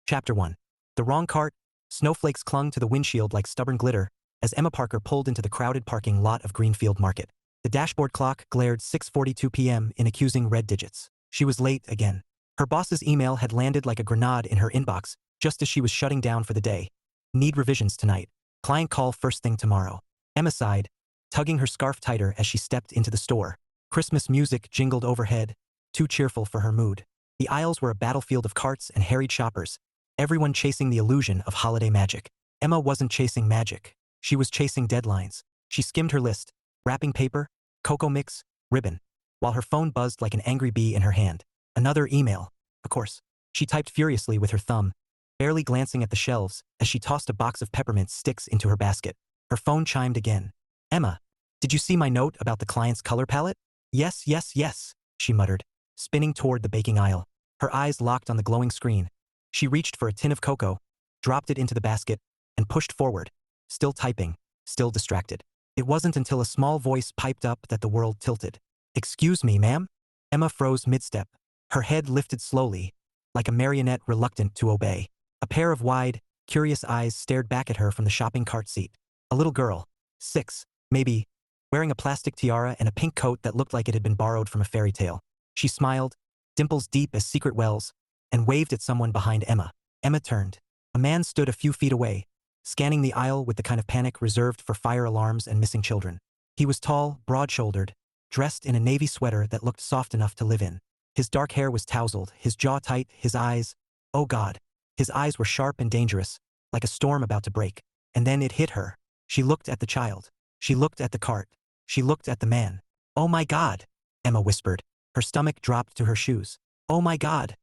Chapter 1. The wrong cart. Snowflakes clung to the windshield like stubborn glitter as Emma Parker pulled into the crowded parking lot of Greenfield Market. The dashboard clock glared 6:42 p.m. in accusing red digits. She was late again. Her boss's email had landed like a grenade in her inbox just as she was shutting down for the day. Need revisions tonight. Client call first thing tomorrow. Emma sighed, tugging her scarf tighter as she stepped into the store. Christmas music jingled overhead, too cheerful for her mood. The aisles were a battlefield of carts and harried shoppers, everyone chasing the illusion of holiday magic. Emma wasn't chasing magic. She was chasing deadlines. She skimmed her list, wrapping paper, cocoa mix, ribbon, while her phone buzzed like an angry bee in her hand. Another email, of course. She typed furiously with her thumb, barely glancing at the shelves as she tossed a box of peppermint sticks into her basket. Her phone chimed again. Emma, did you see my note about the client's color palette? Yes, yes, yes, she muttered, spinning toward the baking aisle. Her eyes locked on the glowing screen. She reached for a tin of cocoa, dropped it into the basket, and pushed forward, still typing, still distracted. It wasn't until a small voice piped up that the world tilted. Excuse me, ma'am? Emma froze mid-step. Her head lifted slowly, like a marionette reluctant to obey. A pair of wide, curious eyes stared back at her from the shopping cart seat. A little girl, 6, maybe, wearing a plastic tiara and a pink coat that looked like it had been borrowed from a fairy tale. She smiled, dimples deep as secret wells, and waved at someone behind Emma. Emma turned. A man stood a few feet away, scanning the aisle with the kind of panic reserved for fire alarms and missing children. He was tall, broad-shouldered, dressed in a navy sweater that looked soft enough to live in. His dark hair was tousled, his jaw tight, his eyes, oh God. His eyes were sharp and dangerous, like a storm about to break. And then it hit her. She looked at the child. She looked at the cart. She looked at the man. Oh my God, Emma whispered. Her stomach dropped to her shoes. Oh my God.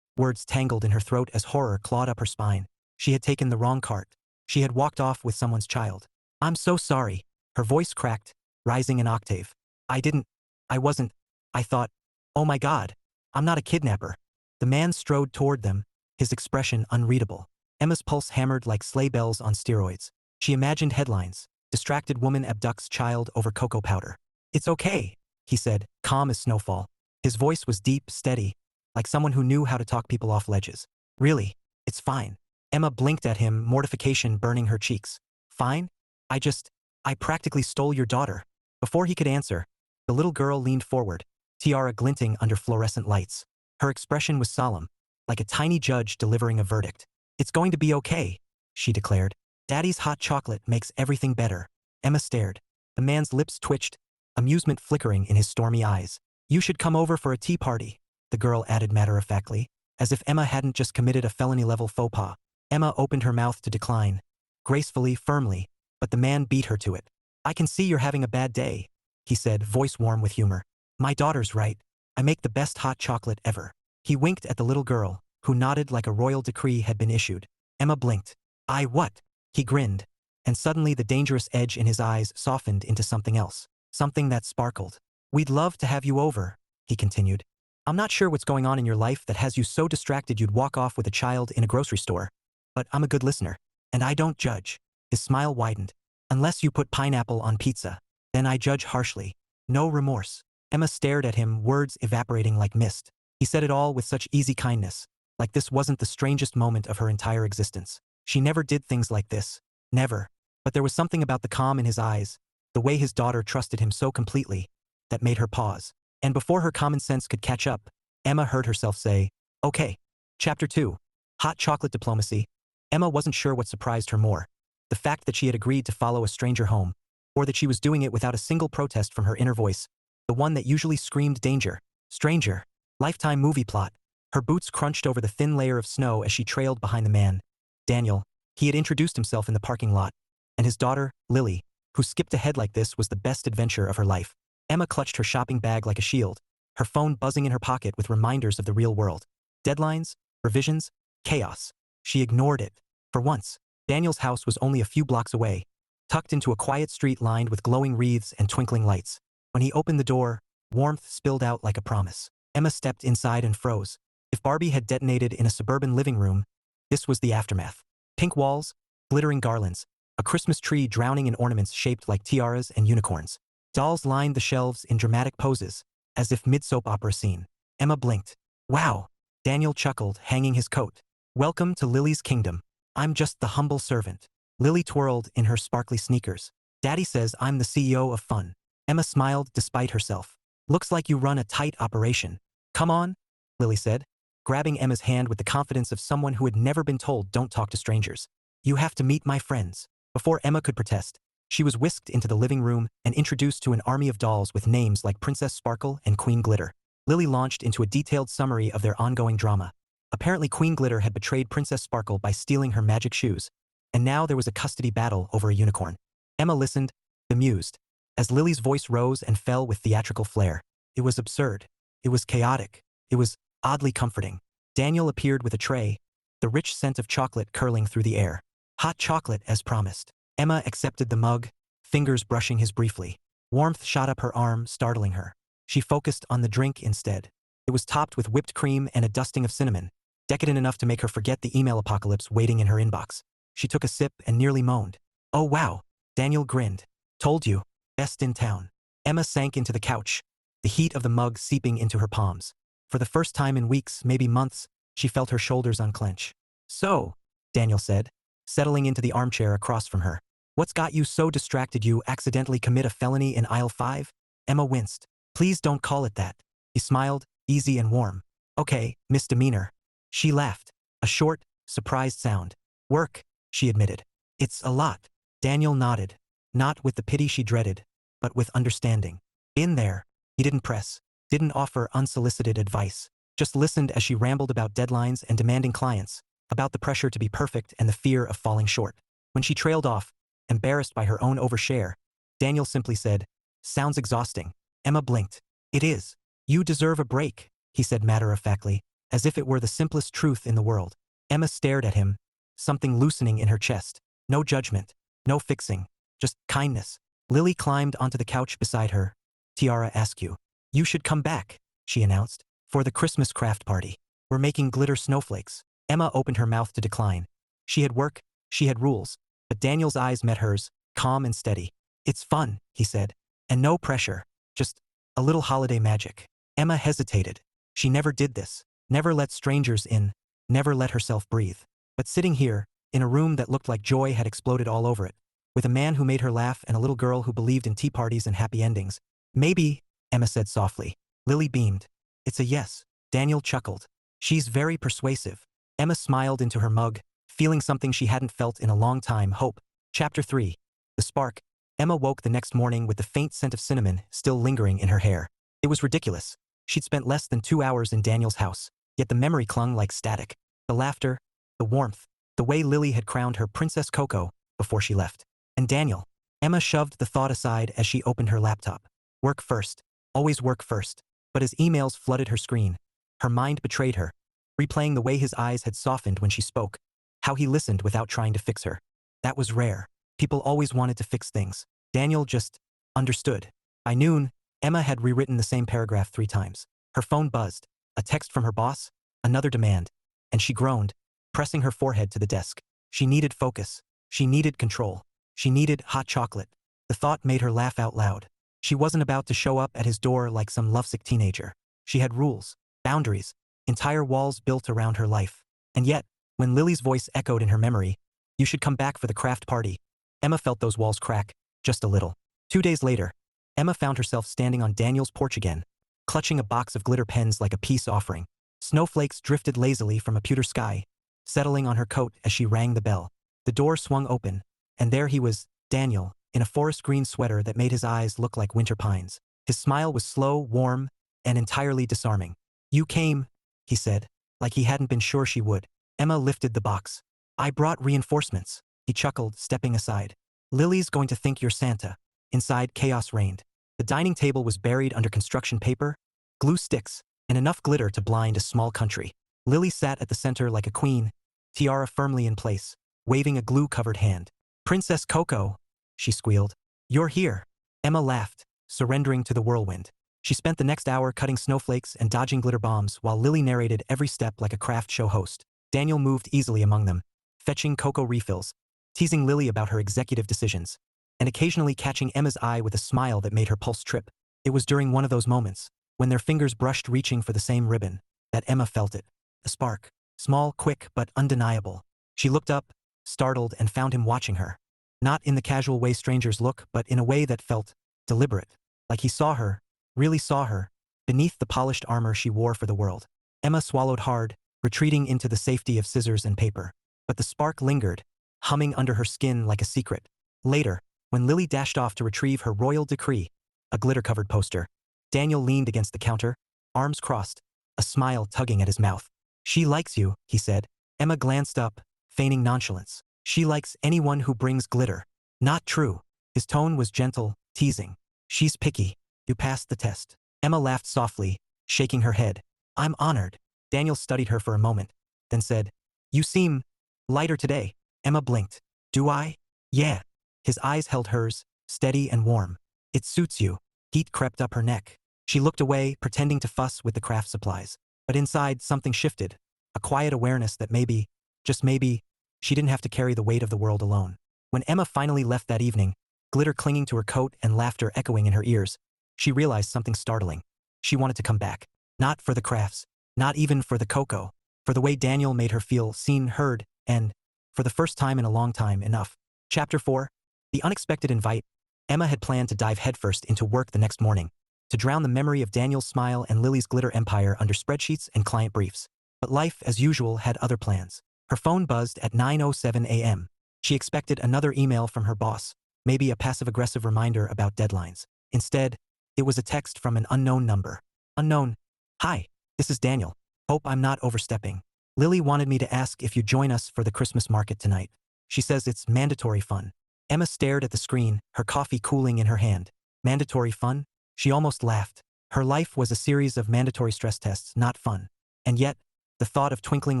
Words tangled in her throat as horror clawed up her spine. She had taken the wrong cart. She had walked off with someone's child. I'm so sorry. Her voice cracked, rising an octave. I thought, oh my God, I'm not a kidnapper. The man strode toward them, his expression unreadable. Emma's pulse hammered like sleigh bells on steroids. She imagined headlines. Distracted woman abducts child over cocoa powder. It's okay, he said, calm as snowfall. His voice was deep, steady, like someone who knew how to talk people off ledges. Really, it's fine. Emma blinked at him, mortification burning her cheeks. Fine? I practically stole your daughter. Before he could answer, the little girl leaned forward, tiara glinting under fluorescent lights. Her expression was solemn, like a tiny judge delivering a verdict. It's going to be okay, she declared. Daddy's hot chocolate makes everything better. Emma stared. The man's lips twitched, amusement flickering in his stormy eyes. You should come over for a tea party, the girl added matter-of-factly, as if Emma hadn't just committed a felony-level faux pas. Emma opened her mouth to decline, gracefully, firmly, but the man beat her to it. I can see you're having a bad day, he said, voice warm with humor. My daughter's right. I make the best hot chocolate ever. He winked at the little girl, who nodded like a royal decree had been issued. Emma blinked. What? He grinned, and suddenly the dangerous edge in his eyes softened into something else, something that sparkled. We'd love to have you over, he continued. I'm not sure what's going on in your life that has you so distracted you'd walk off with a child in a grocery store, but I'm a good listener, and I don't judge. His smile widened. Unless you put pineapple on pizza, then I judge harshly. No remorse. Emma stared at him, words evaporating like mist. He said it all with such easy kindness, like this wasn't the strangest moment of her entire existence. She never did things like this. Never. But there was something about the calm in his eyes, the way his daughter trusted him so completely, that made her pause. And before her common sense could catch up, Emma heard herself say, okay. Chapter 2. Hot chocolate diplomacy. Emma wasn't sure what surprised her more. The fact that she had agreed to follow a stranger home, or that she was doing it without a single protest from her inner voice, the one that usually screamed danger. Stranger. Lifetime movie plot. Her boots crunched over the thin layer of snow as she trailed behind the man. Daniel. He had introduced himself in the parking lot. And his daughter, Lily, who skipped ahead like this was the best adventure of her life. Emma clutched her shopping bag like a shield, her phone buzzing in her pocket with reminders of the real world. Deadlines, revisions, chaos. She ignored it. For once, Daniel's house was only a few blocks away, tucked into a quiet street lined with glowing wreaths and twinkling lights. When he opened the door, warmth spilled out like a promise. Emma stepped inside and froze. If Barbie had detonated in a suburban living room, this was the aftermath. Pink walls, glittering garlands, a Christmas tree drowning in ornaments shaped like tiaras and unicorns. Dolls lined the shelves in dramatic poses, as if mid-soap opera scene. Emma blinked. Wow. Daniel chuckled, hanging his coat. Welcome to Lily's kingdom. I'm just the humble servant. Lily twirled in her sparkly sneakers. Daddy says I'm the CEO of fun. Emma smiled despite herself. Looks like you run a tight operation. Come on, Lily said, grabbing Emma's hand with the confidence of someone who had never been told don't talk to strangers. You have to meet my friends. Before Emma could protest, she was whisked into the living room and introduced to an army of dolls with names like Princess Sparkle and Queen Glitter. Lily launched into a detailed summary of their ongoing drama. Apparently Queen Glitter had betrayed Princess Sparkle by stealing her magic shoes, and now there was a custody battle over a unicorn. Emma listened, bemused, as Lily's voice rose and fell with theatrical flair. It was absurd. It was chaotic. It was oddly comforting. Daniel appeared with a tray, the rich scent of chocolate curling through the air. Hot chocolate as promised. Emma accepted the mug, fingers brushing his briefly. Warmth shot up her arm, startling her. She focused on the drink instead. It was topped with whipped cream and a dusting of cinnamon, decadent enough to make her forget the email apocalypse waiting in her inbox. She took a sip and nearly moaned. Oh wow, Daniel grinned. Told you, best in town. Emma sank into the couch, the heat of the mug seeping into her palms. For the first time in weeks, maybe months, she felt her shoulders unclench. So, Daniel said, settling into the armchair across from her. What's got you so distracted you accidentally commit a felony in aisle 5? Emma winced. Please don't call it that. He smiled, easy and warm. Okay, misdemeanor. She laughed. A short, surprised sound. Work, she admitted. It's a lot. Daniel nodded. Not with the pity she dreaded, but with understanding. In there, he didn't press, didn't offer unsolicited advice, just listened as she rambled about deadlines and demanding clients, about the pressure to be perfect and the fear of falling short. When she trailed off, embarrassed by her own overshare, Daniel simply said, sounds exhausting. Emma blinked. It is. You deserve a break, he said matter-of-factly, as if it were the simplest truth in the world. Emma stared at him, something loosening in her chest. No judgment, no fixing, just kindness. Lily climbed onto the couch beside her. Tiara Askew. You should come back, she announced, for the Christmas craft party. We're making glitter snowflakes. Emma opened her mouth to decline. She had work, she had rules, but Daniel's eyes met hers, calm and steady. It's fun, he said, and no pressure, just a little holiday magic. Emma hesitated. She never did this, never let strangers in, never let herself breathe. But sitting here, in a room that looked like joy had exploded all over it, with a man who made her laugh and a little girl who believed in tea parties and happy endings. Maybe, Emma said softly. Lily beamed. It's a yes. Daniel chuckled. She's very persuasive. Emma smiled into her mug, feeling something she hadn't felt in a long time, hope. Chapter 3. The Spark. Emma woke the next morning with the faint scent of cinnamon still lingering in her hair. It was ridiculous. She'd spent less than 2 hours in Daniel's house, yet the memory clung like static. The laughter, the warmth, the way Lily had crowned her Princess Coco before she left. And Daniel. Emma shoved the thought aside as she opened her laptop. Work first. Always work first. But as emails flooded her screen, her mind betrayed her, replaying the way his eyes had softened when she spoke, how he listened without trying to fix her. That was rare. People always wanted to fix things. Daniel just understood. By noon, Emma had rewritten the same paragraph 3 times. Her phone buzzed. A text from her boss, another demand, and she groaned, pressing her forehead to the desk. She needed focus. She needed control. She needed hot chocolate. The thought made her laugh out loud. She wasn't about to show up at his door like some lovesick teenager. She had rules, boundaries, entire walls built around her life. And yet, when Lily's voice echoed in her memory, you should come back for the craft party, Emma felt those walls crack, just a little. 2 days later, Emma found herself standing on Daniel's porch again, clutching a box of glitter pens like a peace offering. Snowflakes drifted lazily from a pewter sky, settling on her coat as she rang the bell. The door swung open, and there he was, Daniel, in a forest green sweater that made his eyes look like winter pines. His smile was slow, warm, and entirely disarming. You came, he said, like he hadn't been sure she would. Emma lifted the box. I brought reinforcements, he chuckled, stepping aside. Lily's going to think you're Santa. Inside, chaos reigned. The dining table was buried under construction paper, glue sticks, and enough glitter to blind a small country. Lily sat at the center like a queen, tiara firmly in place, waving a glue-covered hand. Princess Coco, she squealed. You're here. Emma laughed, surrendering to the whirlwind. She spent the next hour cutting snowflakes and dodging glitter bombs while Lily narrated every step like a craft show host. Daniel moved easily among them, fetching cocoa refills, teasing Lily about her executive decisions, and occasionally catching Emma's eye with a smile that made her pulse trip. It was during one of those moments, when their fingers brushed reaching for the same ribbon, that Emma felt it. A spark. Small, quick, but undeniable. She looked up, startled, and found him watching her. Not in the casual way strangers look, but in a way that felt deliberate. Like he saw her, really saw her, beneath the polished armor she wore for the world. Emma swallowed hard, retreating into the safety of scissors and paper. But the spark lingered, humming under her skin like a secret. Later, when Lily dashed off to retrieve her royal decree, a glitter-covered poster, Daniel leaned against the counter, arms crossed, a smile tugging at his mouth. "She likes you," he said. Emma glanced up, feigning nonchalance. "She likes anyone who brings glitter." "Not true." His tone was gentle, teasing. "She's picky. You passed the test." Emma laughed softly, shaking her head. "I'm honored." Daniel studied her for a moment, then said, "You seem lighter today." Emma blinked. "Do I?" "Yeah." His eyes held hers, steady and warm. "It suits you." Heat crept up her neck. She looked away, pretending to fuss with the craft supplies. But inside, something shifted. A quiet awareness that maybe, just maybe, she didn't have to carry the weight of the world alone. When Emma finally left that evening, glitter clinging to her coat and laughter echoing in her ears, she realized something startling. She wanted to come back. Not for the crafts, not even for the cocoa, for the way Daniel made her feel seen, heard, and, for the first time in a long time, enough. Chapter 4. The Unexpected Invite. Emma had planned to dive headfirst into work the next morning, to drown the memory of Daniel's smile and Lily's glitter empire under spreadsheets and client briefs. But life, as usual, had other plans. Her phone buzzed at 9:07 a.m. She expected another email from her boss, maybe a passive-aggressive reminder about deadlines. Instead, it was a text from an unknown number. Unknown. "Hi, this is Daniel. Hope I'm not overstepping. Lily wanted me to ask if you'd join us for the Christmas market tonight. She says it's mandatory fun." Emma stared at the screen, her coffee cooling in her hand. Mandatory fun? She almost laughed. Her life was a series of mandatory stress tests, not fun. And yet, the thought of twinkling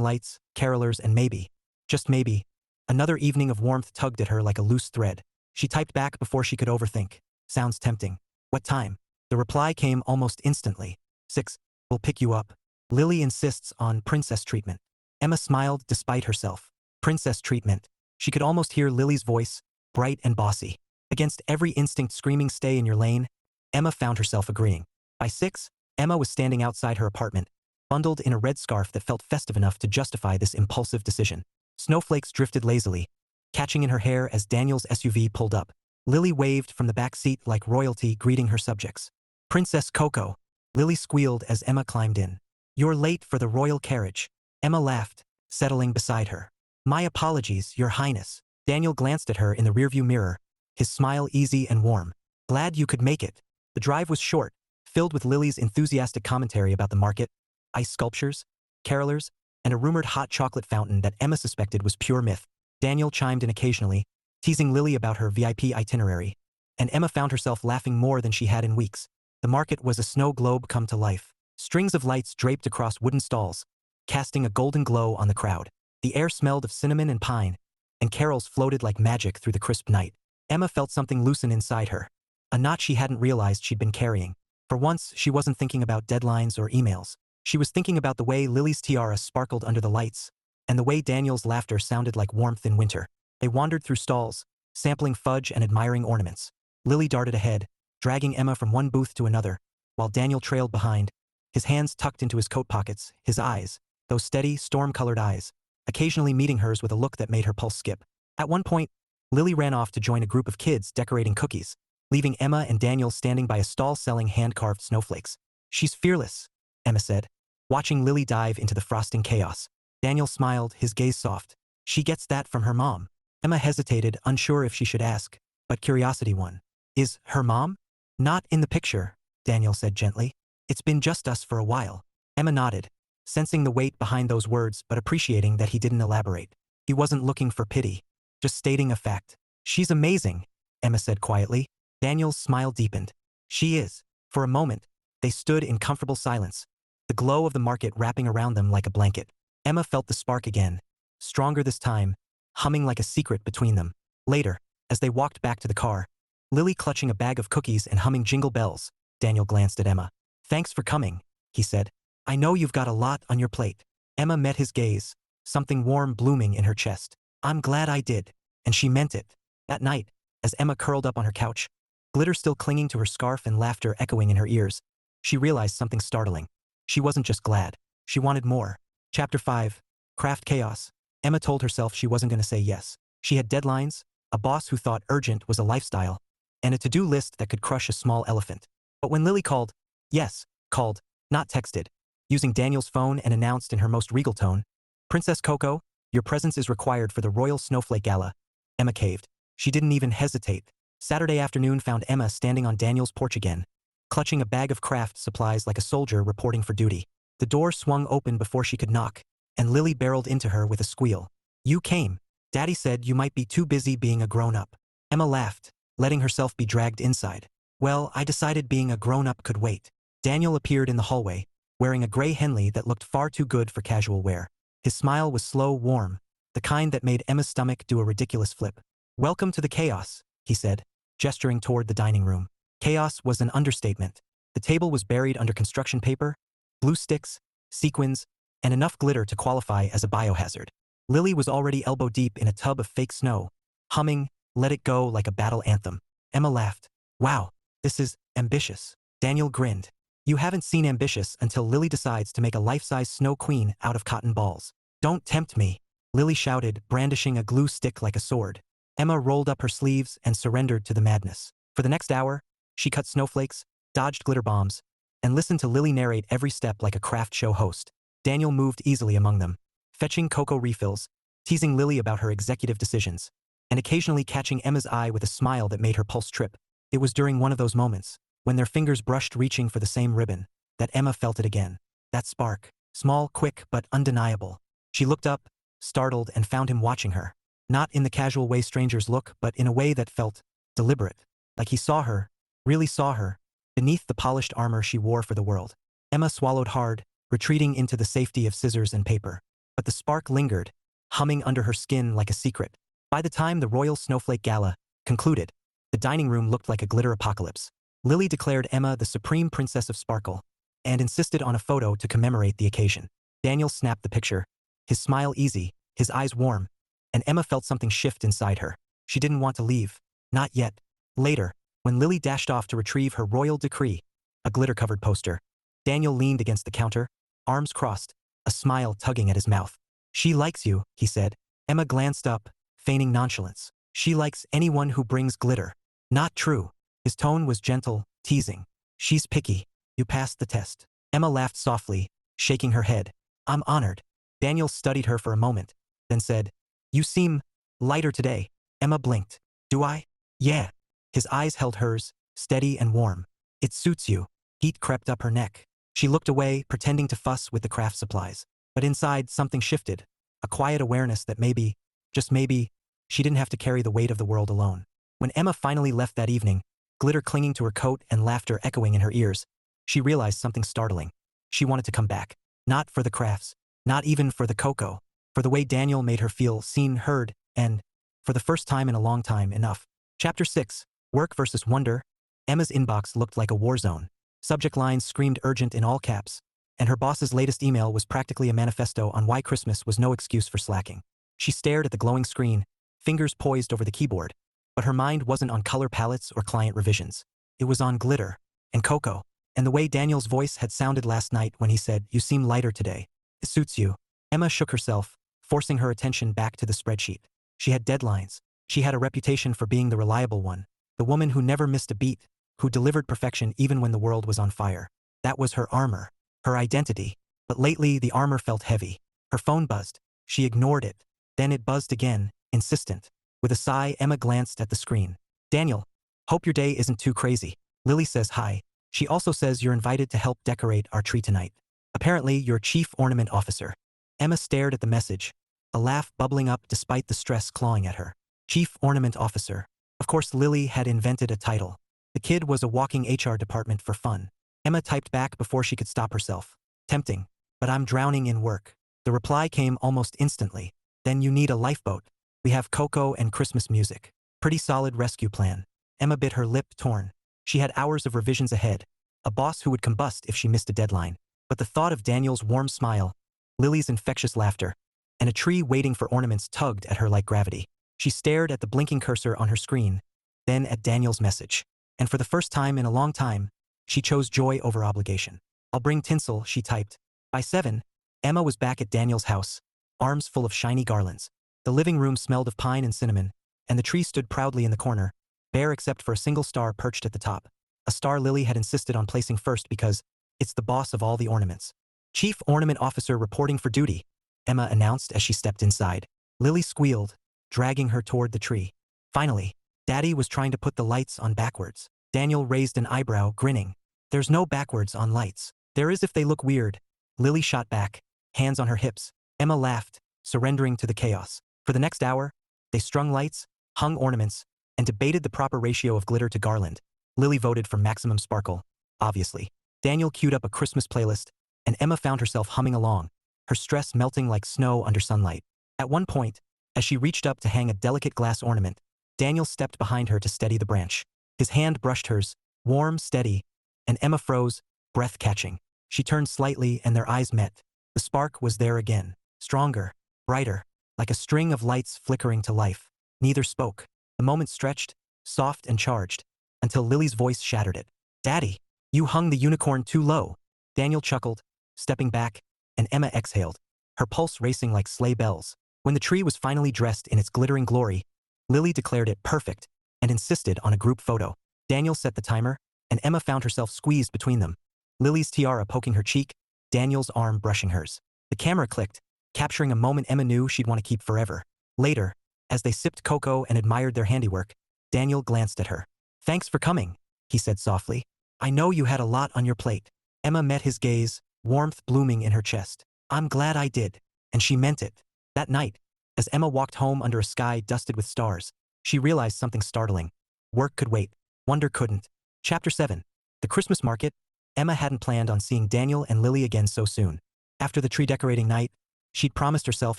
lights, carolers, and maybe, just maybe, another evening of warmth tugged at her like a loose thread. She typed back before she could overthink. "Sounds tempting. What time?" The reply came almost instantly. 6. "We'll pick you up. Lily insists on princess treatment." Emma smiled despite herself. Princess treatment. She could almost hear Lily's voice, bright and bossy. Against every instinct screaming "stay in your lane," Emma found herself agreeing. By 6, Emma was standing outside her apartment, bundled in a red scarf that felt festive enough to justify this impulsive decision. Snowflakes drifted lazily, catching in her hair as Daniel's SUV pulled up. Lily waved from the back seat like royalty greeting her subjects. "Princess Coco," Lily squealed as Emma climbed in. "You're late for the royal carriage." Emma laughed, settling beside her. "My apologies, Your Highness." Daniel glanced at her in the rearview mirror, his smile easy and warm. "Glad you could make it." The drive was short, filled with Lily's enthusiastic commentary about the market, ice sculptures, carolers, and a rumored hot chocolate fountain that Emma suspected was pure myth. Daniel chimed in occasionally, teasing Lily about her VIP itinerary, and Emma found herself laughing more than she had in weeks. The market was a snow globe come to life. Strings of lights draped across wooden stalls, casting a golden glow on the crowd. The air smelled of cinnamon and pine, and carols floated like magic through the crisp night. Emma felt something loosen inside her, a knot she hadn't realized she'd been carrying. For once, she wasn't thinking about deadlines or emails. She was thinking about the way Lily's tiara sparkled under the lights, and the way Daniel's laughter sounded like warmth in winter. They wandered through stalls, sampling fudge and admiring ornaments. Lily darted ahead, dragging Emma from one booth to another, while Daniel trailed behind, his hands tucked into his coat pockets, his eyes, those steady, storm-colored eyes, occasionally meeting hers with a look that made her pulse skip. At one point, Lily ran off to join a group of kids decorating cookies, leaving Emma and Daniel standing by a stall selling hand-carved snowflakes. "She's fearless," Emma said, watching Lily dive into the frosting chaos. Daniel smiled, his gaze soft. "She gets that from her mom." Emma hesitated, unsure if she should ask, but curiosity won. "Is her mom?" "Not in the picture," Daniel said gently. "It's been just us for a while." Emma nodded, sensing the weight behind those words but appreciating that he didn't elaborate. He wasn't looking for pity, just stating a fact. "She's amazing," Emma said quietly. Daniel's smile deepened. "She is." For a moment, they stood in comfortable silence, the glow of the market wrapping around them like a blanket. Emma felt the spark again, stronger this time, humming like a secret between them. Later, as they walked back to the car, Lily clutching a bag of cookies and humming Jingle Bells, Daniel glanced at Emma. "Thanks for coming," he said. "I know you've got a lot on your plate." Emma met his gaze, something warm blooming in her chest. "I'm glad I did." And she meant it. That night, as Emma curled up on her couch, glitter still clinging to her scarf and laughter echoing in her ears, she realized something startling. She wasn't just glad. She wanted more. Chapter 5. Craft chaos. Emma told herself she wasn't going to say yes. She had deadlines, a boss who thought urgent was a lifestyle, and a to-do list that could crush a small elephant. But when Lily called, yes, called, not texted, using Daniel's phone and announced in her most regal tone, "Princess Coco, your presence is required for the Royal Snowflake Gala," Emma caved. She didn't even hesitate. Saturday afternoon found Emma standing on Daniel's porch again, clutching a bag of craft supplies like a soldier reporting for duty. The door swung open before she could knock, and Lily barreled into her with a squeal. "You came. Daddy said you might be too busy being a grown-up." Emma laughed, letting herself be dragged inside. "Well, I decided being a grown-up could wait." Daniel appeared in the hallway, wearing a gray Henley that looked far too good for casual wear. His smile was slow, warm, the kind that made Emma's stomach do a ridiculous flip. "Welcome to the chaos," he said, gesturing toward the dining room. Chaos was an understatement. The table was buried under construction paper, glue sticks, sequins, and enough glitter to qualify as a biohazard. Lily was already elbow-deep in a tub of fake snow, humming "Let It Go" like a battle anthem. Emma laughed. "Wow, this is ambitious." Daniel grinned. "You haven't seen ambitious until Lily decides to make a life-size snow queen out of cotton balls." "Don't tempt me," Lily shouted, brandishing a glue stick like a sword. Emma rolled up her sleeves and surrendered to the madness. For the next hour, she cut snowflakes, dodged glitter bombs, and listened to Lily narrate every step like a craft show host. Daniel moved easily among them, fetching cocoa refills, teasing Lily about her executive decisions, and occasionally catching Emma's eye with a smile that made her pulse trip. It was during one of those moments, when their fingers brushed reaching for the same ribbon, that Emma felt it again. That spark, small, quick, but undeniable. She looked up, startled, and found him watching her. Not in the casual way strangers look, but in a way that felt deliberate, like he saw her, really saw her, beneath the polished armor she wore for the world. Emma swallowed hard, retreating into the safety of scissors and paper. But the spark lingered, humming under her skin like a secret. By the time the Royal Snowflake Gala concluded, the dining room looked like a glitter apocalypse. Lily declared Emma the supreme princess of sparkle, and insisted on a photo to commemorate the occasion. Daniel snapped the picture, his smile easy, his eyes warm, and Emma felt something shift inside her. She didn't want to leave. Not yet. Later, when Lily dashed off to retrieve her royal decree, a glitter-covered poster, Daniel leaned against the counter, arms crossed, a smile tugging at his mouth. "She likes you," he said. Emma glanced up, feigning nonchalance. "She likes anyone who brings glitter." "Not true." His tone was gentle, teasing. "She's picky. You passed the test." Emma laughed softly, shaking her head. "I'm honored." Daniel studied her for a moment, then said, "You seem lighter today." Emma blinked. "Do I?" "Yeah." His eyes held hers, steady and warm. "It suits you." Heat crept up her neck. She looked away, pretending to fuss with the craft supplies. But inside, something shifted. A quiet awareness that maybe, just maybe, she didn't have to carry the weight of the world alone. When Emma finally left that evening, glitter clinging to her coat and laughter echoing in her ears, she realized something startling. She wanted to come back. Not for the crafts, not even for the cocoa, for the way Daniel made her feel seen, heard, and, for the first time in a long time, enough. Chapter 6. Work versus Wonder. Emma's inbox looked like a war zone. Subject lines screamed urgent in all caps, and her boss's latest email was practically a manifesto on why Christmas was no excuse for slacking. She stared at the glowing screen, fingers poised over the keyboard, but her mind wasn't on color palettes or client revisions. It was on glitter, and cocoa, and the way Daniel's voice had sounded last night when he said, "You seem lighter today. It suits you." Emma shook herself, forcing her attention back to the spreadsheet. She had deadlines. She had a reputation for being the reliable one, the woman who never missed a beat, who delivered perfection even when the world was on fire. That was her armor, her identity. But lately, the armor felt heavy. Her phone buzzed. She ignored it. Then it buzzed again, insistent. With a sigh, Emma glanced at the screen. "Daniel, hope your day isn't too crazy. Lily says hi. She also says you're invited to help decorate our tree tonight. Apparently, you're Chief Ornament Officer." Emma stared at the message, a laugh bubbling up despite the stress clawing at her. Chief Ornament Officer. Of course, Lily had invented a title. The kid was a walking HR department for fun. Emma typed back before she could stop herself. "Tempting, but I'm drowning in work." The reply came almost instantly. "Then you need a lifeboat. We have cocoa and Christmas music. Pretty solid rescue plan." Emma bit her lip, torn. She had hours of revisions ahead, a boss who would combust if she missed a deadline. But the thought of Daniel's warm smile, Lily's infectious laughter, and a tree waiting for ornaments tugged at her like gravity. She stared at the blinking cursor on her screen, then at Daniel's message. And for the first time in a long time, she chose joy over obligation. "I'll bring tinsel," she typed. By 7, Emma was back at Daniel's house, arms full of shiny garlands. The living room smelled of pine and cinnamon, and the tree stood proudly in the corner, bare except for a single star perched at the top. A star Lily had insisted on placing first because it's the boss of all the ornaments. Chief Ornament Officer reporting for duty, Emma announced as she stepped inside. Lily squealed, dragging her toward the tree. Finally, Daddy was trying to put the lights on backwards. Daniel raised an eyebrow, grinning. There's no backwards on lights. There is if they look weird. Lily shot back, hands on her hips. Emma laughed, surrendering to the chaos. For the next hour, they strung lights, hung ornaments, and debated the proper ratio of glitter to garland. Lily voted for maximum sparkle, obviously. Daniel queued up a Christmas playlist, and Emma found herself humming along, her stress melting like snow under sunlight. At one point, as she reached up to hang a delicate glass ornament, Daniel stepped behind her to steady the branch. His hand brushed hers, warm, steady, and Emma froze, breath catching. She turned slightly and their eyes met. The spark was there again, stronger, brighter, like a string of lights flickering to life. Neither spoke. The moment stretched, soft and charged, until Lily's voice shattered it. Daddy, you hung the unicorn too low. Daniel chuckled, stepping back, and Emma exhaled, her pulse racing like sleigh bells. When the tree was finally dressed in its glittering glory, Lily declared it perfect and insisted on a group photo. Daniel set the timer, and Emma found herself squeezed between them. Lily's tiara poking her cheek, Daniel's arm brushing hers. The camera clicked, capturing a moment Emma knew she'd want to keep forever. Later, as they sipped cocoa and admired their handiwork, Daniel glanced at her. Thanks for coming, he said softly. I know you had a lot on your plate. Emma met his gaze, warmth blooming in her chest. I'm glad I did. And she meant it. That night, as Emma walked home under a sky dusted with stars, she realized something startling. Work could wait. Wonder couldn't. Chapter 7. The Christmas Market. Emma hadn't planned on seeing Daniel and Lily again so soon. After the tree decorating night, she'd promised herself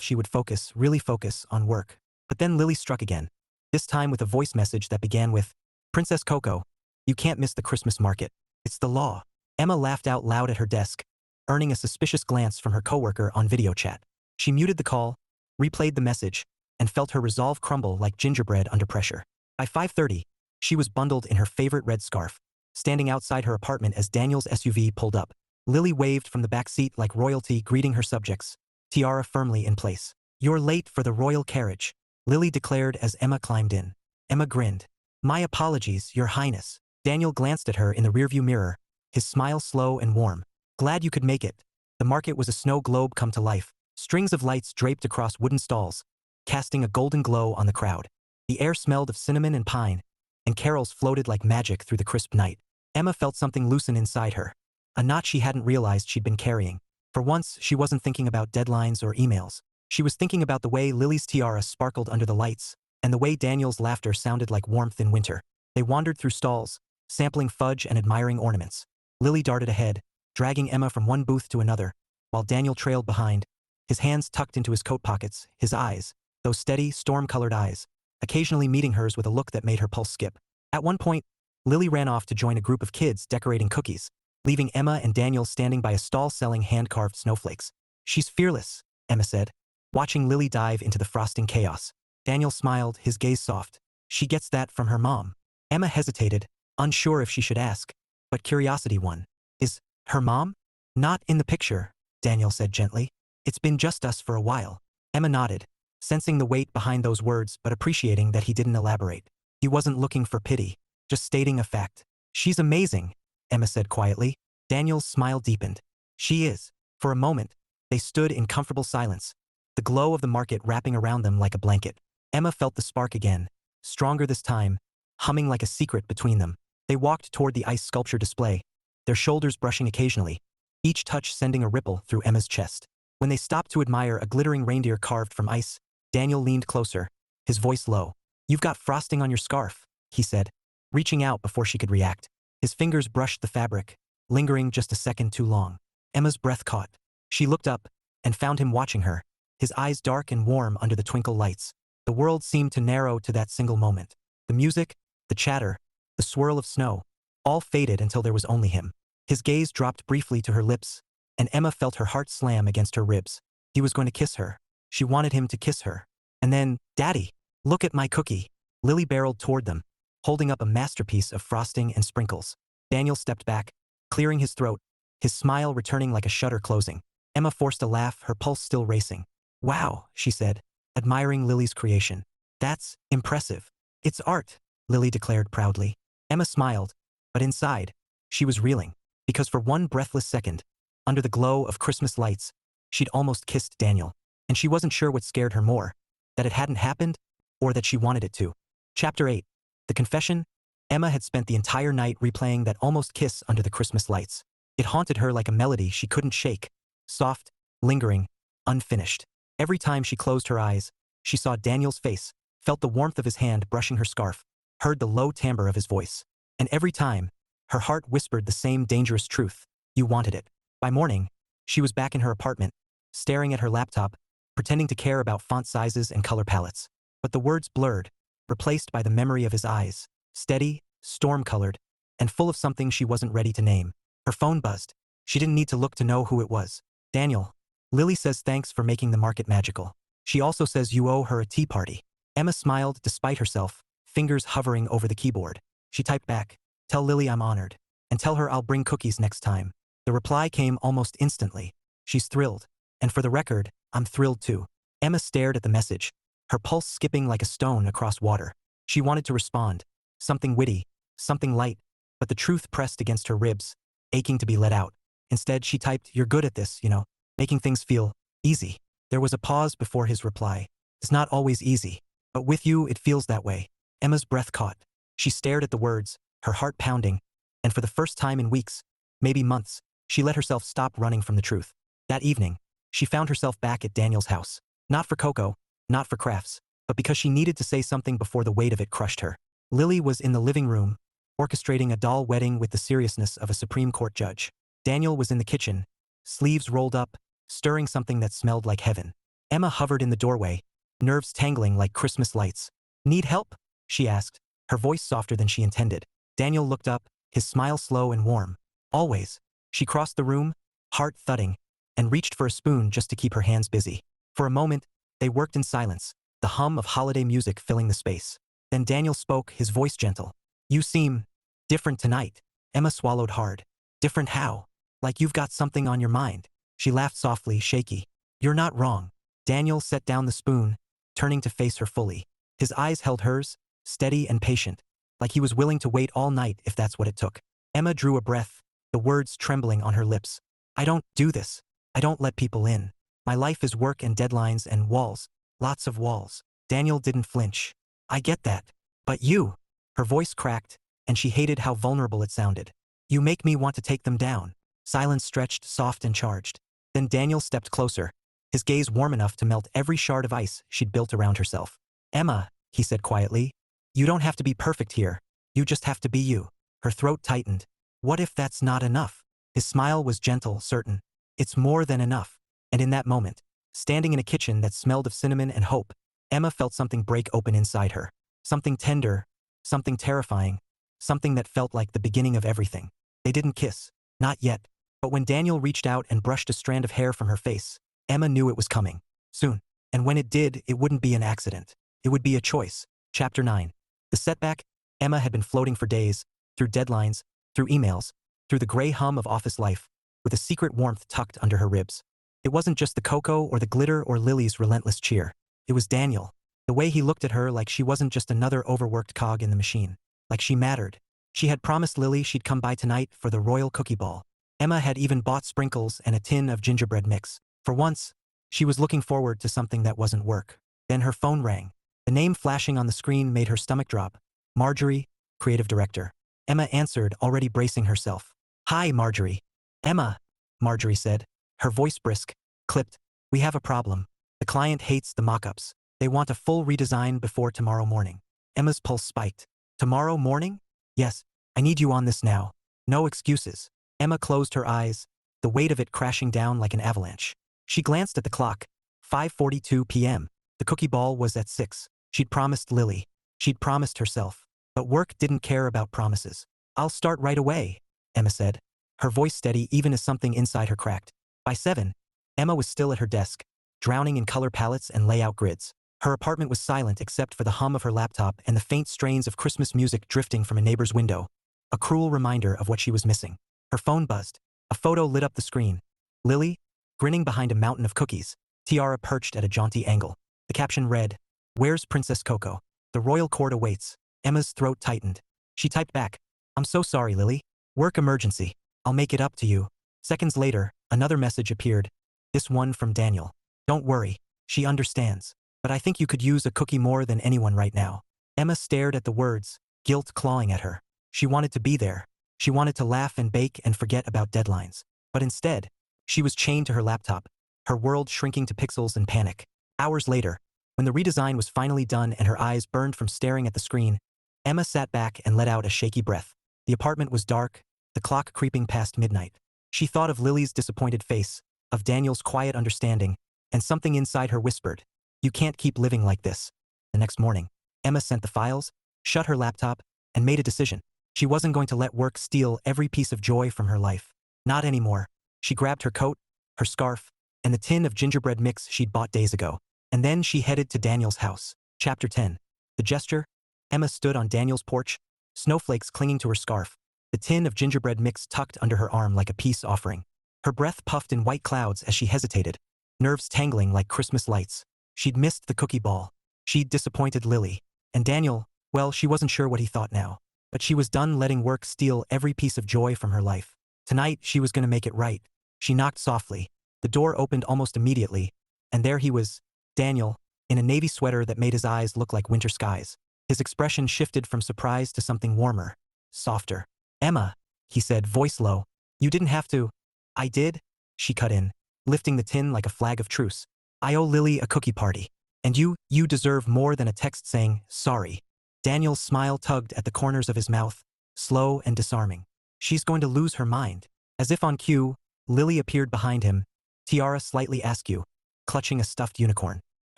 she would focus, really focus, on work. But then Lily struck again. This time with a voice message that began with, Princess Coco, you can't miss the Christmas market. It's the law. Emma laughed out loud at her desk, earning a suspicious glance from her coworker on video chat. She muted the call, replayed the message, and felt her resolve crumble like gingerbread under pressure. By 5:30, she was bundled in her favorite red scarf, standing outside her apartment as Daniel's SUV pulled up. Lily waved from the back seat like royalty greeting her subjects, tiara firmly in place. You're late for the royal carriage, Lily declared as Emma climbed in. Emma grinned. My apologies, Your Highness. Daniel glanced at her in the rearview mirror, his smile slow and warm. Glad you could make it. The market was a snow globe come to life, strings of lights draped across wooden stalls, casting a golden glow on the crowd. The air smelled of cinnamon and pine, and carols floated like magic through the crisp night. Emma felt something loosen inside her, a knot she hadn't realized she'd been carrying. For once, she wasn't thinking about deadlines or emails. She was thinking about the way Lily's tiara sparkled under the lights, and the way Daniel's laughter sounded like warmth in winter. They wandered through stalls, sampling fudge and admiring ornaments. Lily darted ahead, dragging Emma from one booth to another, while Daniel trailed behind, his hands tucked into his coat pockets, his eyes, those steady, storm-colored eyes, occasionally meeting hers with a look that made her pulse skip. At one point, Lily ran off to join a group of kids decorating cookies, leaving Emma and Daniel standing by a stall selling hand-carved snowflakes. She's fearless, Emma said, watching Lily dive into the frosting chaos. Daniel smiled, his gaze soft. She gets that from her mom. Emma hesitated, unsure if she should ask, but curiosity won. Is her mom? Not in the picture, Daniel said gently. It's been just us for a while. Emma nodded, sensing the weight behind those words but appreciating that he didn't elaborate. He wasn't looking for pity, just stating a fact. She's amazing, Emma said quietly. Daniel's smile deepened. She is. For a moment, they stood in comfortable silence, the glow of the market wrapping around them like a blanket. Emma felt the spark again, stronger this time, humming like a secret between them. They walked toward the ice sculpture display, their shoulders brushing occasionally, each touch sending a ripple through Emma's chest. When they stopped to admire a glittering reindeer carved from ice, Daniel leaned closer, his voice low. You've got frosting on your scarf, he said, reaching out before she could react. His fingers brushed the fabric, lingering just a second too long. Emma's breath caught. She looked up and found him watching her, his eyes dark and warm under the twinkle lights. The world seemed to narrow to that single moment. The music, the chatter, the swirl of snow, all faded until there was only him. His gaze dropped briefly to her lips, and Emma felt her heart slam against her ribs. He was going to kiss her. She wanted him to kiss her. And then, Daddy, look at my cookie. Lily barreled toward them, holding up a masterpiece of frosting and sprinkles. Daniel stepped back, clearing his throat, his smile returning like a shutter closing. Emma forced a laugh, her pulse still racing. Wow, she said, admiring Lily's creation. That's impressive. It's art, Lily declared proudly. Emma smiled, but inside, she was reeling, because for one breathless second, under the glow of Christmas lights, she'd almost kissed Daniel, and she wasn't sure what scared her more, that it hadn't happened, or that she wanted it to. Chapter 8. The Confession. Emma had spent the entire night replaying that almost kiss under the Christmas lights. It haunted her like a melody she couldn't shake, soft, lingering, unfinished. Every time she closed her eyes, she saw Daniel's face, felt the warmth of his hand brushing her scarf, heard the low timbre of his voice. And every time, her heart whispered the same dangerous truth: you wanted it. By morning, she was back in her apartment, staring at her laptop, pretending to care about font sizes and color palettes. But the words blurred, replaced by the memory of his eyes, steady, storm-colored, and full of something she wasn't ready to name. Her phone buzzed. She didn't need to look to know who it was. Daniel. Lily says thanks for making the market magical. She also says you owe her a tea party. Emma smiled despite herself, fingers hovering over the keyboard. She typed back, tell Lily I'm honored, and tell her I'll bring cookies next time. The reply came almost instantly. She's thrilled. And for the record, I'm thrilled too. Emma stared at the message, her pulse skipping like a stone across water. She wanted to respond, something witty, something light, but the truth pressed against her ribs, aching to be let out. Instead, she typed, you're good at this, you know, making things feel easy. There was a pause before his reply. It's not always easy, but with you it feels that way. Emma's breath caught. She stared at the words, her heart pounding, and for the first time in weeks, maybe months, she let herself stop running from the truth. That evening, she found herself back at Daniel's house. Not for cocoa, not for crafts, but because she needed to say something before the weight of it crushed her. Lily was in the living room, orchestrating a doll wedding with the seriousness of a Supreme Court judge. Daniel was in the kitchen, sleeves rolled up, stirring something that smelled like heaven. Emma hovered in the doorway, nerves tangling like Christmas lights. Need help? She asked, her voice softer than she intended. Daniel looked up, his smile slow and warm. Always. She crossed the room, heart thudding, and reached for a spoon just to keep her hands busy. For a moment, they worked in silence, the hum of holiday music filling the space. Then Daniel spoke, his voice gentle. You seem different tonight. Emma swallowed hard. Different how? Like you've got something on your mind. She laughed softly, shaky. You're not wrong. Daniel set down the spoon, turning to face her fully. His eyes held hers, steady and patient, like he was willing to wait all night if that's what it took. Emma drew a breath, the words trembling on her lips. I don't do this. I don't let people in. My life is work and deadlines and walls. Lots of walls. Daniel didn't flinch. I get that. But you. Her voice cracked, and she hated how vulnerable it sounded. You make me want to take them down. Silence stretched, soft and charged. Then Daniel stepped closer, his gaze warm enough to melt every shard of ice she'd built around herself. Emma, he said quietly, you don't have to be perfect here. You just have to be you. Her throat tightened. What if that's not enough? His smile was gentle, certain. It's more than enough. And in that moment, standing in a kitchen that smelled of cinnamon and hope, Emma felt something break open inside her. Something tender, something terrifying, something that felt like the beginning of everything. They didn't kiss. Not yet. But when Daniel reached out and brushed a strand of hair from her face, Emma knew it was coming. Soon. And when it did, it wouldn't be an accident. It would be a choice. Chapter 9. The setback. Emma had been floating for days, through deadlines, through emails, through the gray hum of office life, with a secret warmth tucked under her ribs. It wasn't just the cocoa or the glitter or Lily's relentless cheer. It was Daniel. The way he looked at her like she wasn't just another overworked cog in the machine. Like she mattered. She had promised Lily she'd come by tonight for the royal cookie ball. Emma had even bought sprinkles and a tin of gingerbread mix. For once, she was looking forward to something that wasn't work. Then her phone rang. The name flashing on the screen made her stomach drop. Marjorie, creative director. Emma answered, already bracing herself. Hi, Marjorie. Emma, Marjorie said, her voice brisk, clipped. We have a problem. The client hates the mock-ups. They want a full redesign before tomorrow morning. Emma's pulse spiked. Tomorrow morning? Yes, I need you on this now. No excuses. Emma closed her eyes, the weight of it crashing down like an avalanche. She glanced at the clock. 5:42 p.m. The cookie ball was at 6. She'd promised Lily. She'd promised herself. But work didn't care about promises. I'll start right away, Emma said, her voice steady even as something inside her cracked. By 7, Emma was still at her desk, drowning in color palettes and layout grids. Her apartment was silent except for the hum of her laptop and the faint strains of Christmas music drifting from a neighbor's window. A cruel reminder of what she was missing. Her phone buzzed. A photo lit up the screen. Lily, grinning behind a mountain of cookies, tiara perched at a jaunty angle. The caption read, "Where's Princess Coco? The royal court awaits." Emma's throat tightened. She typed back, "I'm so sorry, Lily. Work emergency. I'll make it up to you." Seconds later, another message appeared. This one from Daniel. "Don't worry. She understands. But I think you could use a cookie more than anyone right now." Emma stared at the words, guilt clawing at her. She wanted to be there. She wanted to laugh and bake and forget about deadlines. But instead, she was chained to her laptop, her world shrinking to pixels in panic. Hours later, when the redesign was finally done and her eyes burned from staring at the screen, Emma sat back and let out a shaky breath. The apartment was dark, the clock creeping past midnight. She thought of Lily's disappointed face, of Daniel's quiet understanding, and something inside her whispered, "You can't keep living like this." The next morning, Emma sent the files, shut her laptop, and made a decision. She wasn't going to let work steal every piece of joy from her life. Not anymore. She grabbed her coat, her scarf, and the tin of gingerbread mix she'd bought days ago. And then she headed to Daniel's house. Chapter 10. The gesture. Emma stood on Daniel's porch, snowflakes clinging to her scarf, the tin of gingerbread mix tucked under her arm like a peace offering. Her breath puffed in white clouds as she hesitated, nerves tangling like Christmas lights. She'd missed the cookie ball. She'd disappointed Lily. And Daniel, well, she wasn't sure what he thought now. But she was done letting work steal every piece of joy from her life. Tonight, she was going to make it right. She knocked softly. The door opened almost immediately, and there he was, Daniel, in a navy sweater that made his eyes look like winter skies. His expression shifted from surprise to something warmer, softer. "Emma," he said, voice low. "You didn't have to." "I did," she cut in, lifting the tin like a flag of truce. "I owe Lily a cookie party. And you deserve more than a text saying, sorry." Daniel's smile tugged at the corners of his mouth, slow and disarming. "She's going to lose her mind." As if on cue, Lily appeared behind him, tiara slightly askew, clutching a stuffed unicorn.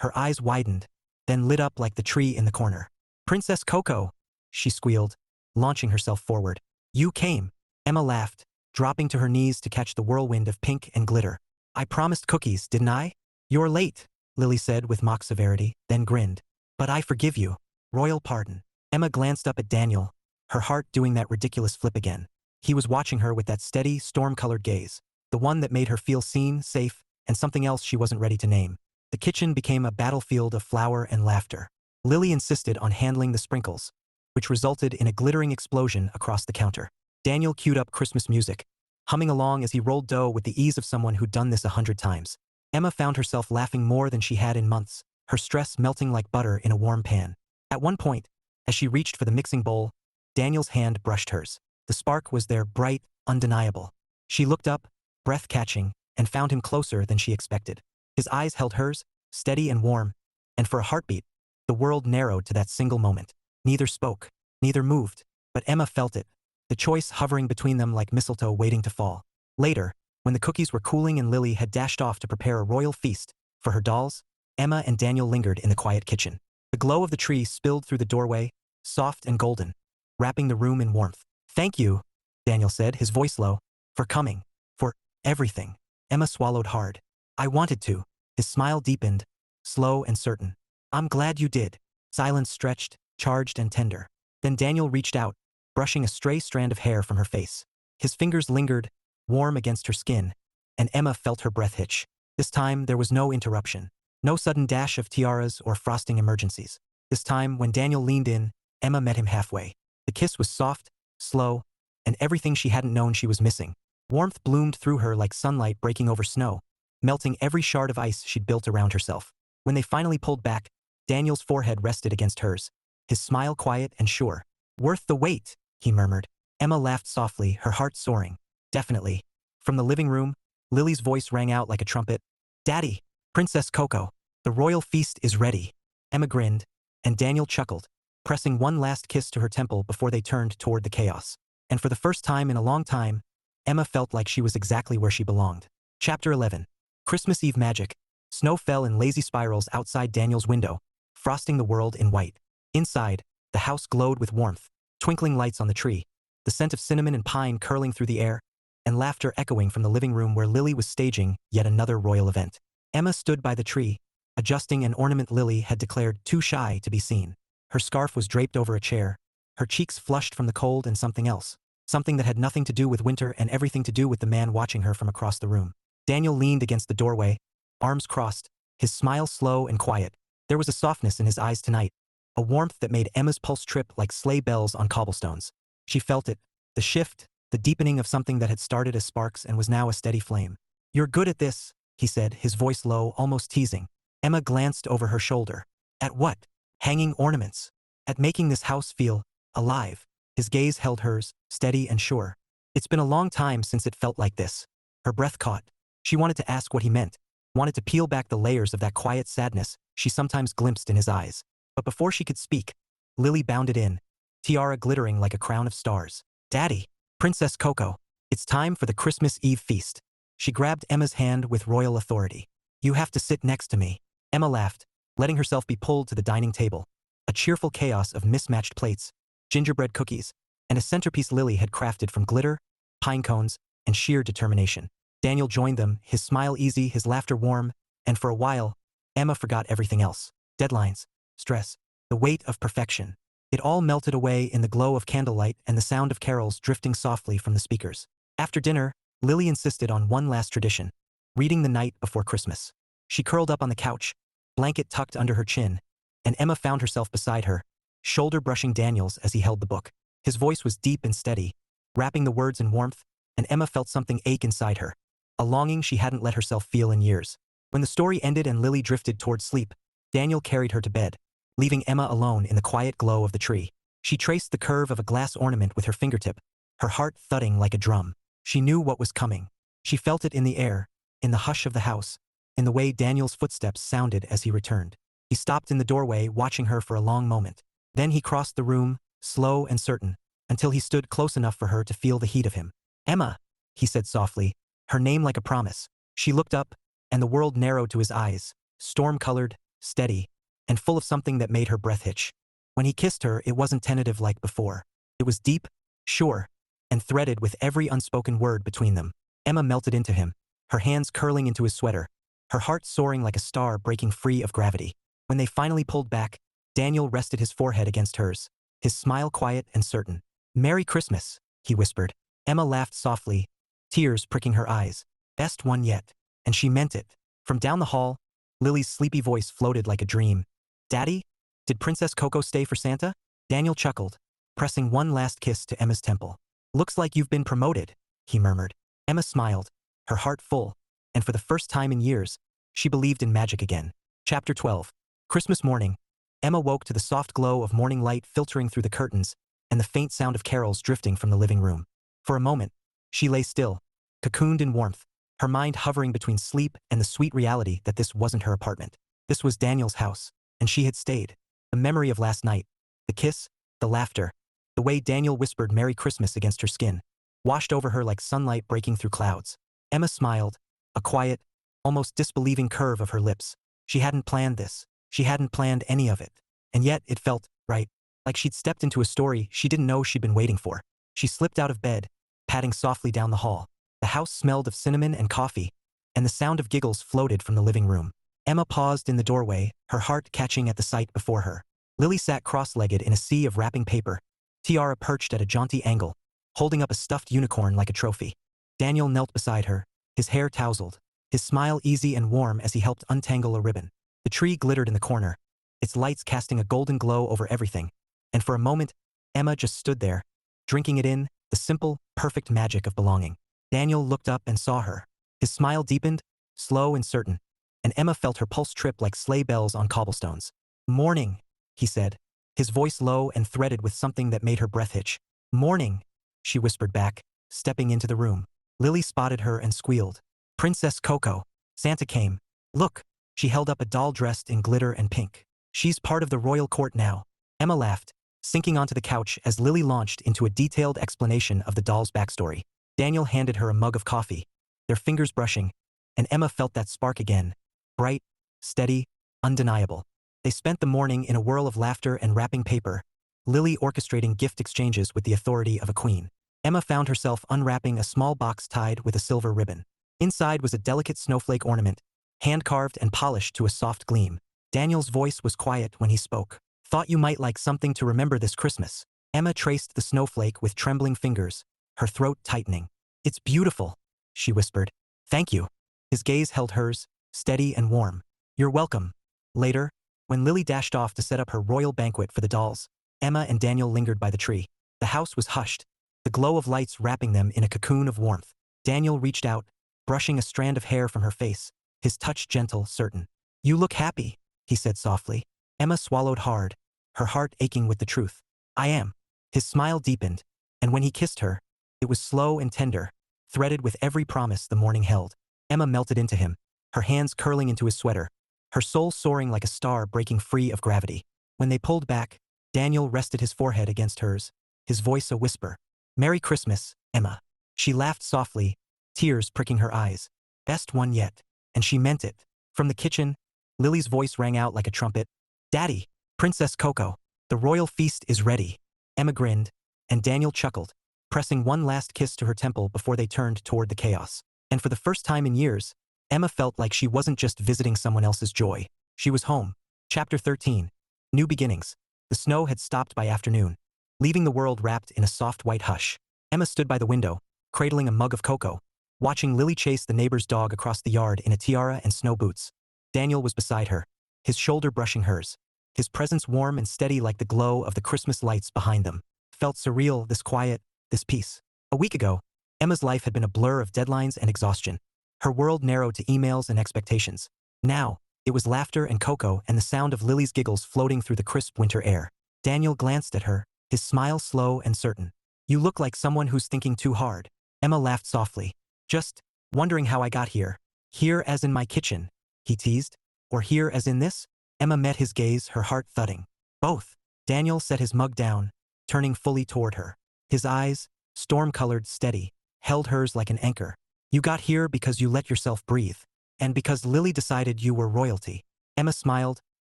Her eyes widened, then lit up like the tree in the corner. "Princess Coco," she squealed, launching herself forward. "You came." Emma laughed, dropping to her knees to catch the whirlwind of pink and glitter. "I promised cookies, didn't I?" "You're late," Lily said with mock severity, then grinned. "But I forgive you. Royal pardon." Emma glanced up at Daniel, her heart doing that ridiculous flip again. He was watching her with that steady, storm-colored gaze, the one that made her feel seen, safe, and something else she wasn't ready to name. The kitchen became a battlefield of flour and laughter. Lily insisted on handling the sprinkles, which resulted in a glittering explosion across the counter. Daniel queued up Christmas music, humming along as he rolled dough with the ease of someone who'd done this 100 times. Emma found herself laughing more than she had in months, her stress melting like butter in a warm pan. At one point, as she reached for the mixing bowl, Daniel's hand brushed hers. The spark was there, bright, undeniable. She looked up, breath-catching, and found him closer than she expected. His eyes held hers, steady and warm, and for a heartbeat, the world narrowed to that single moment. Neither spoke, neither moved, but Emma felt it, the choice hovering between them like mistletoe waiting to fall. Later, when the cookies were cooling and Lily had dashed off to prepare a royal feast for her dolls, Emma and Daniel lingered in the quiet kitchen. The glow of the tree spilled through the doorway, soft and golden, wrapping the room in warmth. "Thank you," Daniel said, his voice low, "for coming, for everything." Emma swallowed hard. "I wanted to." His smile deepened, slow and certain. "I'm glad you did." Silence stretched, charged and tender. Then Daniel reached out, brushing a stray strand of hair from her face. His fingers lingered, warm against her skin, and Emma felt her breath hitch. This time there was no interruption. No sudden dash of tiaras or frosting emergencies. This time, when Daniel leaned in, Emma met him halfway. The kiss was soft, slow, and everything she hadn't known she was missing. Warmth bloomed through her like sunlight breaking over snow, melting every shard of ice she'd built around herself. When they finally pulled back, Daniel's forehead rested against hers, his smile quiet and sure. "Worth the wait," he murmured. Emma laughed softly, her heart soaring. "Definitely." From the living room, Lily's voice rang out like a trumpet. "Daddy, Princess Coco, the royal feast is ready." Emma grinned, and Daniel chuckled, pressing one last kiss to her temple before they turned toward the chaos. And for the first time in a long time, Emma felt like she was exactly where she belonged. Chapter 11. Christmas Eve magic. Snow fell in lazy spirals outside Daniel's window, frosting the world in white. Inside, the house glowed with warmth, twinkling lights on the tree, the scent of cinnamon and pine curling through the air, and laughter echoing from the living room where Lily was staging yet another royal event. Emma stood by the tree, adjusting an ornament Lily had declared too shy to be seen. Her scarf was draped over a chair, her cheeks flushed from the cold and something else, something that had nothing to do with winter and everything to do with the man watching her from across the room. Daniel leaned against the doorway, arms crossed, his smile slow and quiet. There was a softness in his eyes tonight, a warmth that made Emma's pulse trip like sleigh bells on cobblestones. She felt it, the shift, the deepening of something that had started as sparks and was now a steady flame. "You're good at this," he said, his voice low, almost teasing. Emma glanced over her shoulder. "At what?" "Hanging ornaments. At making this house feel alive." His gaze held hers, steady and sure. "It's been a long time since it felt like this." Her breath caught. She wanted to ask what he meant, wanted to peel back the layers of that quiet sadness she sometimes glimpsed in his eyes. But before she could speak, Lily bounded in, tiara glittering like a crown of stars. "Daddy, Princess Coco, it's time for the Christmas Eve feast." She grabbed Emma's hand with royal authority. "You have to sit next to me." Emma laughed, letting herself be pulled to the dining table. A cheerful chaos of mismatched plates, gingerbread cookies, and a centerpiece Lily had crafted from glitter, pine cones, and sheer determination. Daniel joined them, his smile easy, his laughter warm, and for a while, Emma forgot everything else. Deadlines, stress, the weight of perfection. It all melted away in the glow of candlelight and the sound of carols drifting softly from the speakers. After dinner, Lily insisted on one last tradition, reading the night before Christmas. She curled up on the couch, blanket tucked under her chin, and Emma found herself beside her, shoulder brushing Daniel's as he held the book. His voice was deep and steady, wrapping the words in warmth, and Emma felt something ache inside her, a longing she hadn't let herself feel in years. When the story ended and Lily drifted toward sleep, Daniel carried her to bed, leaving Emma alone in the quiet glow of the tree. She traced the curve of a glass ornament with her fingertip, her heart thudding like a drum. She knew what was coming. She felt it in the air, in the hush of the house, in the way Daniel's footsteps sounded as he returned. He stopped in the doorway, watching her for a long moment. Then he crossed the room, slow and certain, until he stood close enough for her to feel the heat of him. "Emma," he said softly, her name like a promise. She looked up, and the world narrowed to his eyes, storm-colored, steady, and full of something that made her breath hitch. When he kissed her, it wasn't tentative like before. It was deep, sure, and threaded with every unspoken word between them. Emma melted into him, her hands curling into his sweater, her heart soaring like a star breaking free of gravity. When they finally pulled back, Daniel rested his forehead against hers, his smile quiet and certain. "Merry Christmas," he whispered. Emma laughed softly, tears pricking her eyes. "Best one yet." And she meant it. From down the hall, Lily's sleepy voice floated like a dream. "Daddy, did Princess Coco stay for Santa?" Daniel chuckled, pressing one last kiss to Emma's temple. "Looks like you've been promoted," he murmured. Emma smiled, her heart full, and for the first time in years, she believed in magic again. Chapter 12. Christmas morning. Emma woke to the soft glow of morning light filtering through the curtains and the faint sound of carols drifting from the living room. For a moment, she lay still, cocooned in warmth, her mind hovering between sleep and the sweet reality that this wasn't her apartment. This was Daniel's house, and she had stayed. The memory of last night, the kiss, the laughter, the way Daniel whispered Merry Christmas against her skin, washed over her like sunlight breaking through clouds. Emma smiled, a quiet, almost disbelieving curve of her lips. She hadn't planned this. She hadn't planned any of it. And yet it felt right, like she'd stepped into a story she didn't know she'd been waiting for. She slipped out of bed, padding softly down the hall. The house smelled of cinnamon and coffee, and the sound of giggles floated from the living room. Emma paused in the doorway, her heart catching at the sight before her. Lily sat cross-legged in a sea of wrapping paper, tiara perched at a jaunty angle, holding up a stuffed unicorn like a trophy. Daniel knelt beside her, his hair tousled, his smile easy and warm as he helped untangle a ribbon. The tree glittered in the corner, its lights casting a golden glow over everything, and for a moment, Emma just stood there, drinking it in, the simple, perfect magic of belonging. Daniel looked up and saw her. His smile deepened, slow and certain, and Emma felt her pulse trip like sleigh bells on cobblestones. "Morning," he said, his voice low and threaded with something that made her breath hitch. "Morning," she whispered back, stepping into the room. Lily spotted her and squealed. "Princess Coco, Santa came. Look." She held up a doll dressed in glitter and pink. "She's part of the royal court now." Emma laughed, sinking onto the couch as Lily launched into a detailed explanation of the doll's backstory. Daniel handed her a mug of coffee, their fingers brushing, and Emma felt that spark again. Bright, steady, undeniable. They spent the morning in a whirl of laughter and wrapping paper, Lily orchestrating gift exchanges with the authority of a queen. Emma found herself unwrapping a small box tied with a silver ribbon. Inside was a delicate snowflake ornament, hand-carved and polished to a soft gleam. Daniel's voice was quiet when he spoke. "Thought you might like something to remember this Christmas." Emma traced the snowflake with trembling fingers, her throat tightening. "It's beautiful," she whispered. "Thank you." His gaze held hers, steady and warm. You're welcome. Later, when Lily dashed off to set up her royal banquet for the dolls, Emma and Daniel lingered by the tree. The house was hushed, the glow of lights wrapping them in a cocoon of warmth. Daniel reached out, brushing a strand of hair from her face, his touch gentle, certain. You look happy, he said softly. Emma swallowed hard, her heart aching with the truth. I am. His smile deepened, and when he kissed her, it was slow and tender, threaded with every promise the morning held. Emma melted into him, her hands curling into his sweater, her soul soaring like a star breaking free of gravity. When they pulled back, Daniel rested his forehead against hers, his voice a whisper. Merry Christmas, Emma. She laughed softly, tears pricking her eyes. Best one yet. And she meant it. From the kitchen, Lily's voice rang out like a trumpet. Daddy, Princess Coco, the royal feast is ready. Emma grinned, and Daniel chuckled, pressing one last kiss to her temple before they turned toward the chaos. And for the first time in years, Emma felt like she wasn't just visiting someone else's joy. She was home. Chapter 13. New Beginnings. The snow had stopped by afternoon, leaving the world wrapped in a soft white hush. Emma stood by the window, cradling a mug of cocoa, watching Lily chase the neighbor's dog across the yard in a tiara and snow boots. Daniel was beside her, his shoulder brushing hers, his presence warm and steady like the glow of the Christmas lights behind them. Felt surreal, this quiet, this peace. A week ago, Emma's life had been a blur of deadlines and exhaustion. Her world narrowed to emails and expectations. Now, it was laughter and cocoa and the sound of Lily's giggles floating through the crisp winter air. Daniel glanced at her, his smile slow and certain. You look like someone who's thinking too hard. Emma laughed softly. Just wondering how I got here. Here as in my kitchen, he teased. Or here as in this? Emma met his gaze, her heart thudding. Both. Daniel set his mug down, turning fully toward her. His eyes, storm-colored, steady, held hers like an anchor. You got here because you let yourself breathe. And because Lily decided you were royalty. Emma smiled,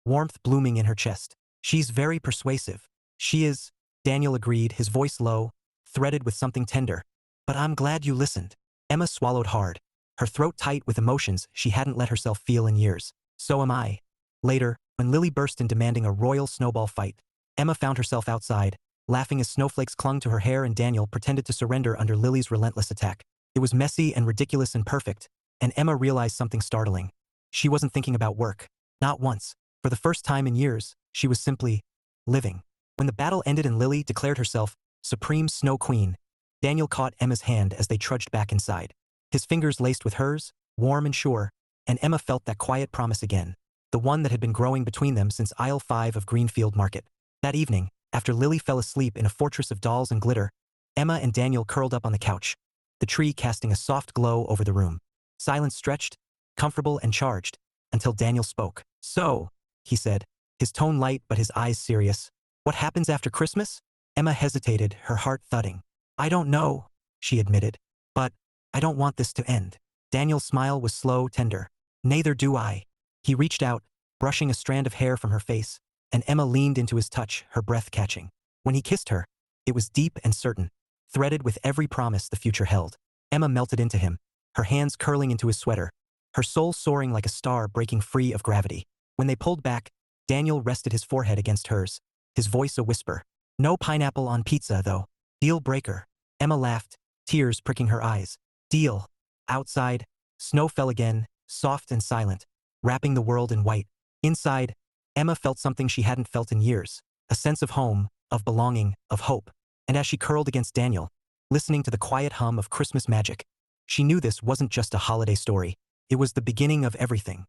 warmth blooming in her chest. She's very persuasive. She is, Daniel agreed, his voice low, threaded with something tender. But I'm glad you listened. Emma swallowed hard, her throat tight with emotions she hadn't let herself feel in years. So am I. Later, when Lily burst in demanding a royal snowball fight, Emma found herself outside, laughing as snowflakes clung to her hair and Daniel pretended to surrender under Lily's relentless attack. It was messy and ridiculous and perfect, and Emma realized something startling. She wasn't thinking about work. Not once. For the first time in years, she was simply living. When the battle ended and Lily declared herself Supreme Snow Queen, Daniel caught Emma's hand as they trudged back inside. His fingers laced with hers, warm and sure, and Emma felt that quiet promise again, the one that had been growing between them since aisle 5 of Greenfield Market. That evening, after Lily fell asleep in a fortress of dolls and glitter, Emma and Daniel curled up on the couch, the tree casting a soft glow over the room. Silence stretched, comfortable and charged, until Daniel spoke. So, he said, his tone light but his eyes serious. What happens after Christmas? Emma hesitated, her heart thudding. I don't know, she admitted. But I don't want this to end. Daniel's smile was slow, tender. Neither do I. He reached out, brushing a strand of hair from her face, and Emma leaned into his touch, her breath catching. When he kissed her, it was deep and certain, threaded with every promise the future held. Emma melted into him, her hands curling into his sweater, her soul soaring like a star breaking free of gravity. When they pulled back, Daniel rested his forehead against hers, his voice a whisper. No pineapple on pizza, though. Deal breaker. Emma laughed, tears pricking her eyes. Deal. Outside, snow fell again, soft and silent, wrapping the world in white. Inside, Emma felt something she hadn't felt in years, a sense of home, of belonging, of hope. And as she curled against Daniel, listening to the quiet hum of Christmas magic, she knew this wasn't just a holiday story. It was the beginning of everything.